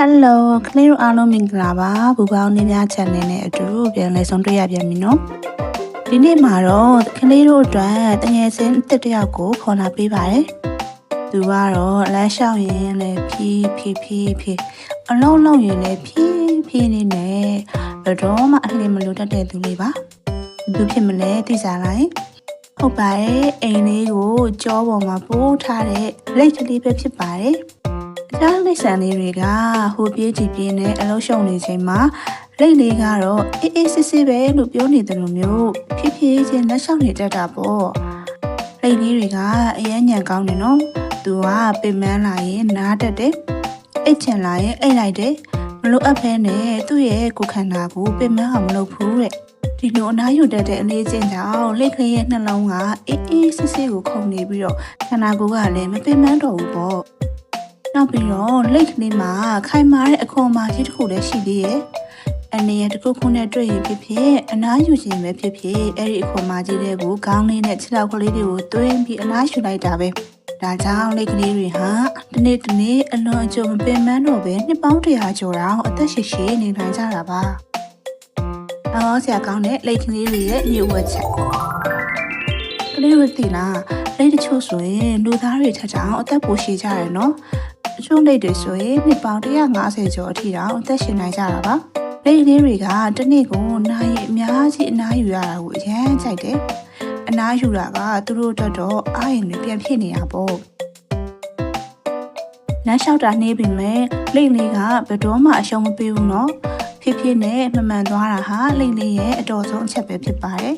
Hello ခလေးတို့အားလုံးမင်္ဂလာပါဘူပေါင်းနေများ channel နဲ့အတူပြန်လည်ဆုံးတွေ့ရပြန်ပြီနော်ဒီနေ့မှာတော့ခလေးတို့အတွက်တငယ်ချင်းတစ်တယောက်ကိုခေါ်လာပေးပါတယ်သူကတော့လမ်းလျှောက်ရင်လည်းဖြည်းဖြည်းအလုံးလုံးရင်လည်းဖြည်းနေနဲ့ဘယ်တော့မှအလှမလို့တတ်တဲ့သူလေးပါသူဖြစ်မလဲသိစားလိုက်ဟုတ်ပါတယ်အိမ်လေးကိုကြောပေါ်မှာပိုးထားတဲ့လိတ်ကလေးပဲဖြစ်ပါတယ်ကျန်းလိပ်ဆန်လေးတွေကဟိုပြေးကြည့်ပြေးနဲ့အလုံးရှုံနေချိန်မှာလိပ်လေးကတော့အေးစစ်ပဲလို့ပြောနေတယ်လို့မျိုးဖြည်းချင်းလက်လျှောက်နေတတ်တာပေါ့လိပ်လေးတွေကအရမ်းညံကောင်းတယ်နော်သူကပင်မလာရင်နားတက်တယ်အိတ်ချင်လာရင်အိတ်လိုက်တယ်မလို့အပ်ဖဲနဲ့သူ့ရဲ့ကိုယ်ခန္ဓာကိုပင်မအောင်မလုပ်ဘူးတဲ့ဒီလိုအနားယူတတ်တဲ့အလေးချင်းကြောင့်လိပ်ကလေးရဲ့နှလုံးကအေးစစ်ကိုခုန်နေပြီးတော့ခန္ဓာကိုယ်ကလည်းမပင်မတော့ဘူးပေါ့နောက်ပြီးတော့လိတ်ကလေးမှာခိုင်မာတဲ့အခွန်အမကြီးတစ်ခုလည်းရှိသေးရဲ့အနေရတစ်ခုခုနဲ့တွေ့ရင်ဖြစ်အနားယူခြင်းပဲဖြစ်အဲ့ဒီအခွန်အမကြီးတွေကိုခေါင်းလေးနဲ့ခြေထောက်ကလေးတွေကိုတွင်းပြီးအနားယူလိုက်တာပဲဒါကြောင့်လိတ်ကလေးတွေဟာဒီနေ့အလွန်အကျွံမပင်မတော့ပဲနှစ်ပေါင်း100ကျော်တောင်အသက်ရှည်နေနိုင်ကြတာပါအော်ဆရာကောင်းတဲ့လိတ်ကလေးတွေရဲ့ညှို့ဝှက်ချက်ကလေးတွေသိလားလိတ်တချို့ဆိုရင်လူသားတွေထက်တောင်အသက်ပိုရှည်ကြတယ်နော်အချို့လိတ်တွေဆိုရင်နှစ်ပေါင်း150ကျော်အထိတောင်အသက်ရှင်နိုင်ကြတာပါလိတ်လေးတွေကတစ်နေ့ကိုနာရီအများကြီးအနားယူရတာကိုအရမ်းကြိုက်တယ်အနားယူတာကသူတို့အတွက်တော့အားရင်တွေပြန်ဖြစ်နေတာပေါ့လမ်းလျှောက်တာနှေးပြီမဲ့လိတ်လေးကဘယ်တော့မှအရှုံးမပေးဘူးနော်ဖြစ်နဲ့မမှန်သွားတာဟာလိတ်လေးရဲ့အတော်ဆုံးအချက်ပဲဖြစ်ပါတယ်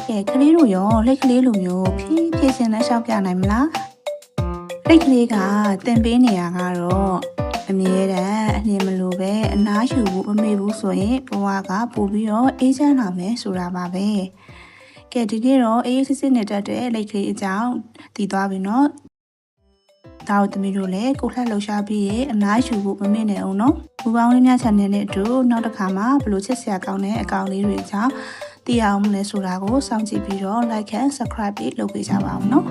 ကဲကလေးတို့ရောလိတ်ကလေးလိုမျိုးဖြည်းချင်းလမ်းလျှောက်ပြနိုင်မလားလိတ်ကလေးကတင်ပေးနေရကတော့အမြဲတမ်းအနှင်မလိုပဲအနားယူဖို့မမေ့ဘူးဆိုရင်ဘဝကပို့ပြီးတော့အေးချမ်းလာမယ်ဆိုတာပါပဲကဲဒီနေ့တော့အေးစစ်နေတတ်တဲ့လိတ်ကလေးအကြောင်းသိသွားပြီနော်ဒါတို့သမီးတို့လည်းကိုလှလှရှားပြီးအနားယူဖို့မမေ့နဲ့အောင်နော်ဘူပေါင်းလေးများ channel နဲ့အတူနောက်တစ်ခါမှဘလို့ချစ်စရာကောင်းတဲ့အကောင်လေးတွေအကြောင်းသိအောင်မလဲဆိုတာကိုစောင့်ကြည့်ပြီးတော့ like and subscribe လုပ်ပေးကြပါဦးနော်